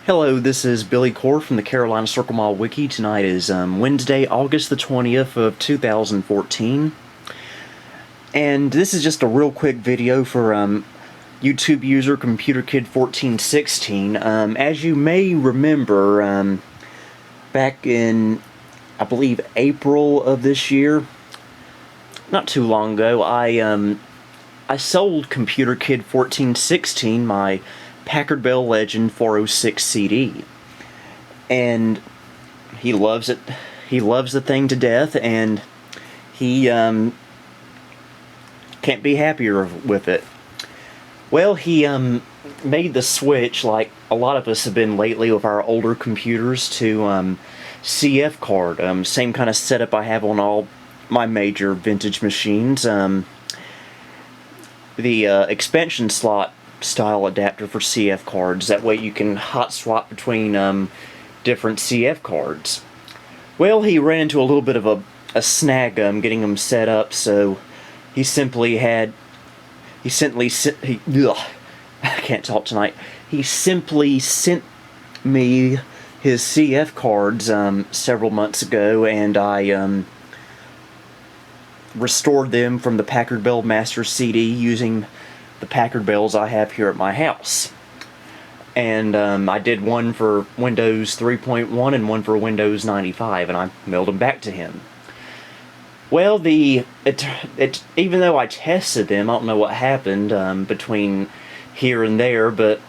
Hello, this is Billy Core from the Carolina Circle Mile Wiki. Tonight is Wednesday, August the 20th of 2014. And this is just a real quick video for YouTube user Computerkid1416. As you may remember, back in, I believe, April of this year, not too long ago, I sold Computerkid1416, my Packard Bell Legend 406 CD, and he loves it. He loves the thing to death, and he can't be happier with it. Well, he made the switch, like a lot of us have been lately with our older computers, to CF card. Same kind of setup I have on all my major vintage machines. The expansion slot style adapter for CF cards. That way you can hot swap between different CF cards. Well, he ran into a little bit of a snag getting them set up, so he simply I can't talk tonight. He simply sent me his CF cards several months ago, and I restored them from the Packard Bell Master CD using the Packard Bells I have here at my house. And I did one for Windows 3.1 and one for Windows 95, and I mailed them back to him. Well, even though I tested them, I don't know what happened between here and there, but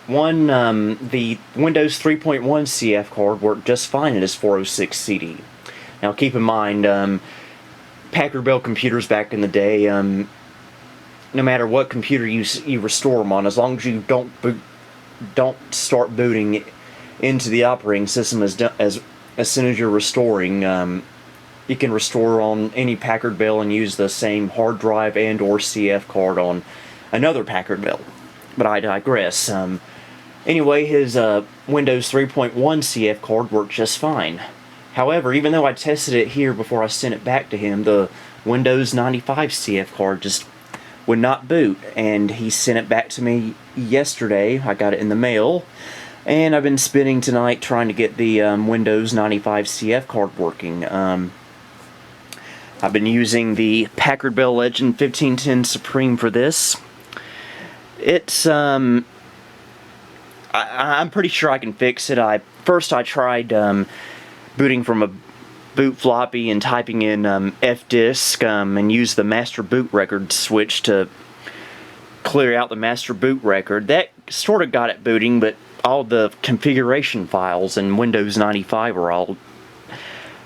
the Windows 3.1 CF card worked just fine in his 406 CD. Now keep in mind, Packard Bell computers back in the day, no matter what computer you restore them on, as long as you don't start booting into the operating system as soon as you're restoring, you can restore on any Packard Bell and use the same hard drive and or CF card on another Packard Bell. But I digress. Anyway, his Windows 3.1 CF card worked just fine. However, even though I tested it here before I sent it back to him, the Windows 95 CF card just would not boot, and he sent it back to me yesterday. I got it in the mail, and I've been spending tonight trying to get the Windows 95 CF card working. I've been using the Packard Bell Legend 1510 Supreme for this. It's I'm pretty sure I can fix it. First I tried booting from a boot floppy and typing in fdisk and use the master boot record switch to clear out the master boot record. That sort of got it booting, but all the configuration files in Windows 95 are all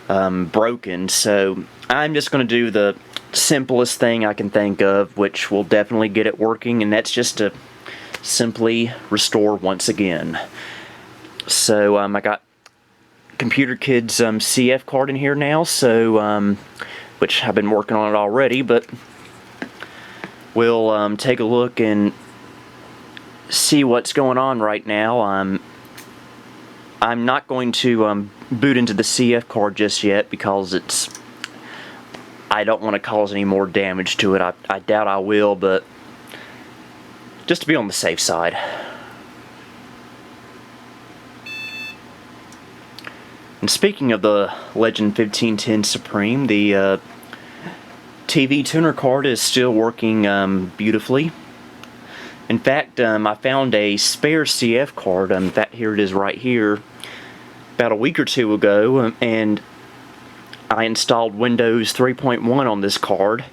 broken, so I'm just going to do the simplest thing I can think of, which will definitely get it working, and that's just to simply restore once again. So I got Computerkid's CF card in here now, so which I've been working on it already, but we'll take a look and see what's going on right now. I'm not going to boot into the CF card just yet because I don't want to cause any more damage to it. I doubt I will, but just to be on the safe side. And speaking of the Legend 1510 Supreme, the TV tuner card is still working beautifully. In fact, I found a spare CF card, in fact here it is right here, about a week or two ago, and I installed Windows 3.1 on this card,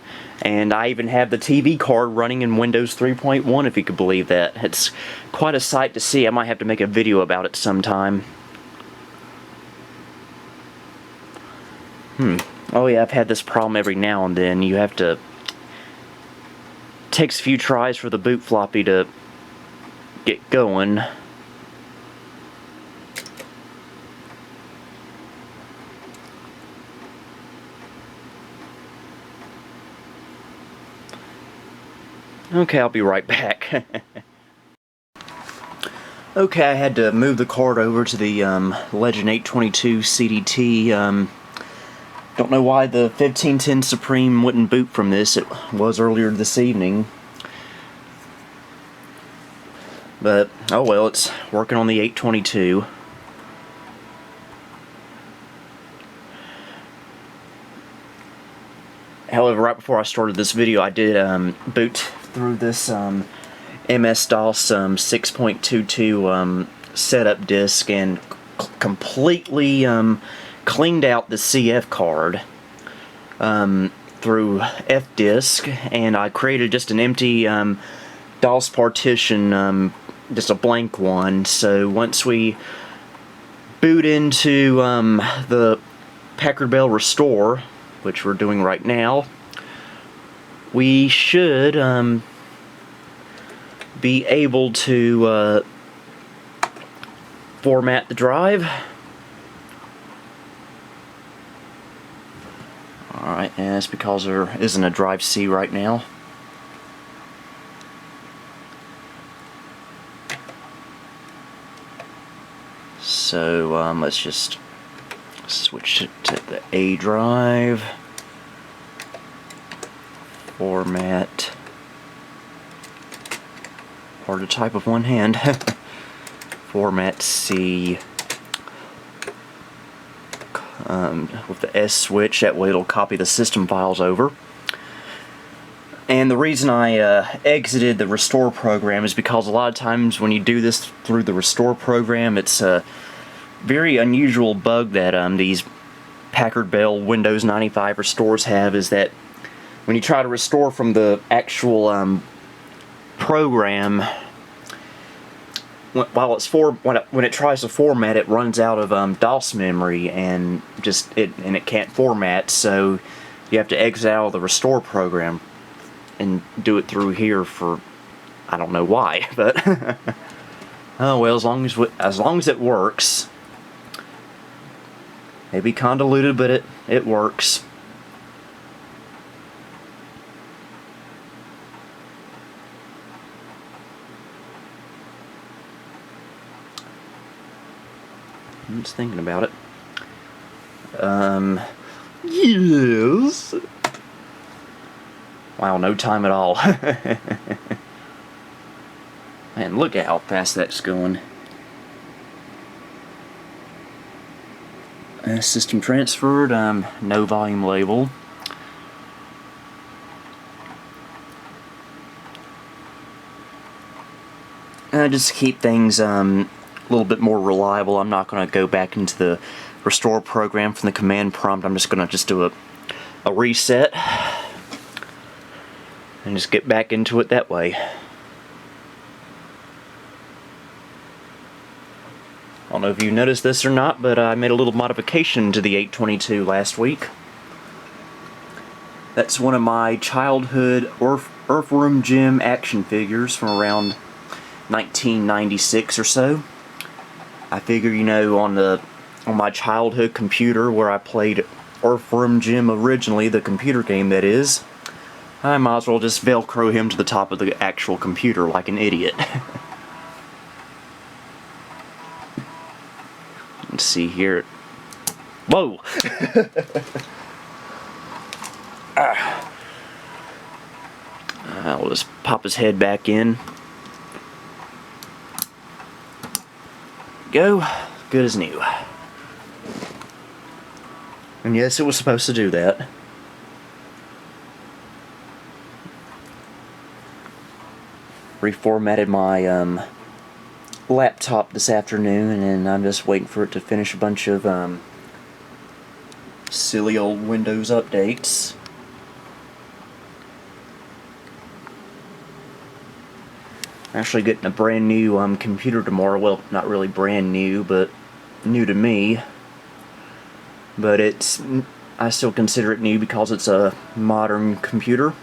and I even have the TV card running in Windows 3.1, if you could believe that. It's quite a sight to see. I might have to make a video about it sometime. Oh yeah, I've had this problem every now and then. You have to... takes a few tries for the boot floppy to get going. Okay, I'll be right back. Okay, I had to move the card over to the Legend 822 CDT. Don't know why the 1510 Supreme wouldn't boot from this. It was earlier this evening. But, oh well, it's working on the 822. However, right before I started this video, I did boot through this MS-DOS 6.22 setup disk and completely cleaned out the CF card through Fdisk, and I created just an empty DOS partition, just a blank one. So once we boot into the Packard Bell Restore, which we're doing right now, we should be able to format the drive. Alright, and that's because there isn't a drive C right now. So let's just switch it to the A drive. Format. Hard to type with one hand. Format C. With the S switch, that way it'll copy the system files over. And the reason I exited the restore program is because a lot of times when you do this through the restore program, it's a very unusual bug that these Packard Bell Windows 95 restores have, is that when you try to restore from the actual program, when it tries to format, it runs out of DOS memory and it can't format. So you have to exit out of the restore program and do it through here for, I don't know why, but oh well, as long as it works. Maybe convoluted, but it works. I'm just thinking about it. Yes. Wow, no time at all. Man, look at how fast that's going. System transferred, no volume label. Just to keep things a little bit more reliable, I'm not going to go back into the restore program from the command prompt. I'm just going to do a reset and just get back into it that way. I don't know if you noticed this or not, but I made a little modification to the 822 last week. That's one of my childhood Earthworm Jim action figures from around 1996 or so. I figure, you know, on my childhood computer where I played Earthworm Jim originally, the computer game that is, I might as well just Velcro him to the top of the actual computer like an idiot. Let's see here. Whoa! I'll just pop his head back in. Go. Good as new. And yes, it was supposed to do that. Reformatted my laptop this afternoon, and I'm just waiting for it to finish a bunch of silly old Windows updates. I'm actually getting a brand new computer tomorrow. Well, not really brand new, but new to me. But I still consider it new because it's a modern computer.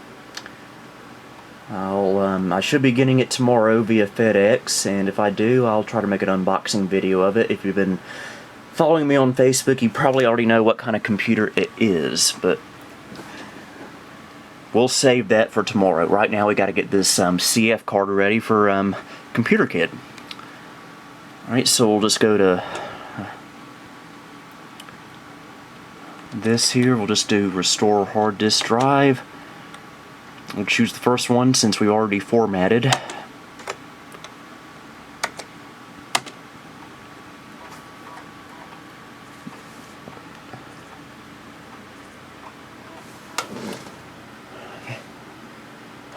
I should be getting it tomorrow via FedEx, and if I do, I'll try to make an unboxing video of it. If you've been following me on Facebook, you probably already know what kind of computer it is, but we'll save that for tomorrow. Right now, we got to get this CF card ready for Computerkid. Alright, so we'll just go to this here. We'll just do Restore Hard Disk Drive. We'll choose the first one since we already formatted.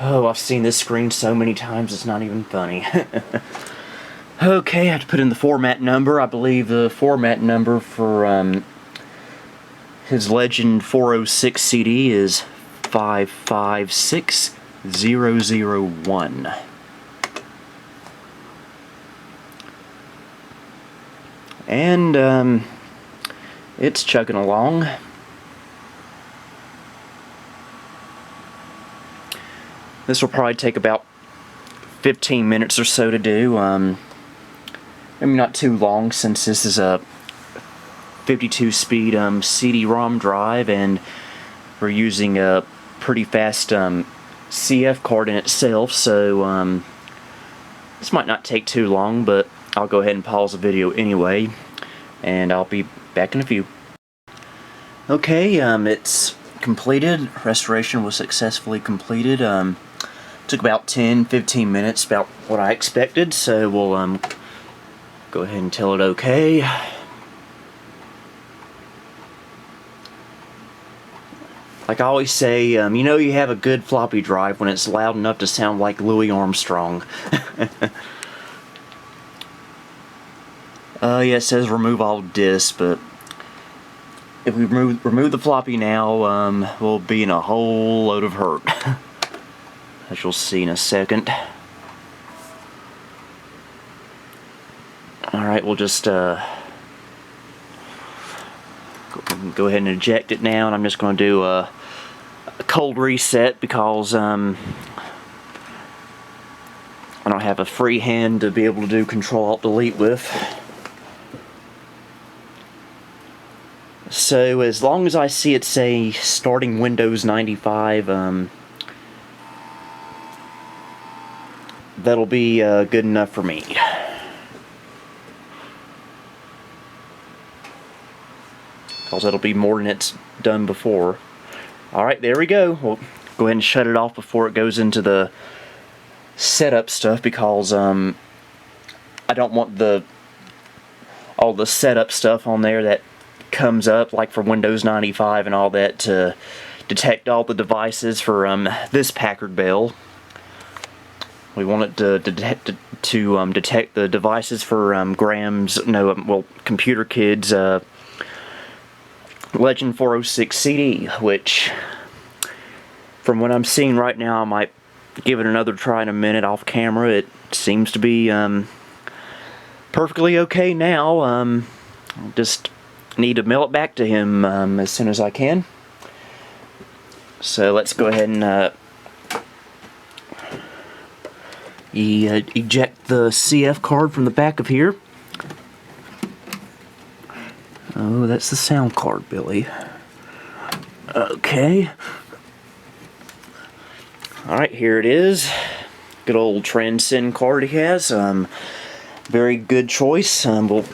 Oh, I've seen this screen so many times it's not even funny. Okay, I have to put in the format number. I believe the format number for his Legend 406 CD is 556001. And it's chugging along. This will probably take about 15 minutes or so to do. Maybe not too long, since this is a 52-speed CD-ROM drive, and we're using a pretty fast CF card in itself, so this might not take too long, but I'll go ahead and pause the video anyway, and I'll be back in a few. Okay, it's completed. Restoration was successfully completed. Took about 10-15 minutes, about what I expected, so we'll go ahead and tell it okay. Like I always say, you know you have a good floppy drive when it's loud enough to sound like Louis Armstrong. Yeah, it says remove all disks, but if we remove the floppy now, we'll be in a whole load of hurt. As you'll see in a second. Alright, we'll just go ahead and eject it now, and I'm just going to do a cold reset because I don't have a free hand to be able to do Control-Alt-Delete with. So as long as I see it say starting Windows 95, that'll be good enough for me. Because that'll be more than it's done before. Alright, there we go. We'll go ahead and shut it off before it goes into the setup stuff, because I don't want all the setup stuff on there that comes up, like for Windows 95 and all that, to detect all the devices for this Packard Bell. We want it to detect the devices for Computerkid's Legend 406 CD, which, from what I'm seeing right now, I might give it another try in a minute off camera. It seems to be perfectly okay now. I'll just need to mail it back to him as soon as I can. So let's go ahead and eject the CF card from the back of here. Oh, that's the sound card, Billy. Okay. Alright, here it is. Good old Transcend card he has. Very good choice. We'll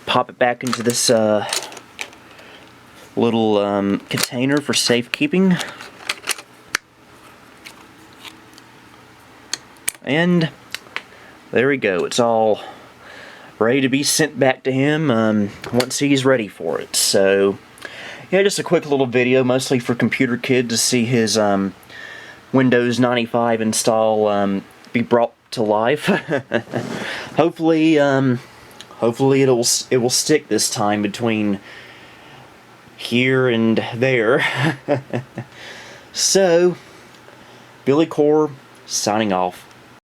pop it back into this little container for safekeeping. And there we go. It's all ready to be sent back to him once he's ready for it. So, yeah, just a quick little video, mostly for Computerkid to see his Windows 95 install be brought to life. Hopefully it will stick this time between here and there. So, Billy Core signing off.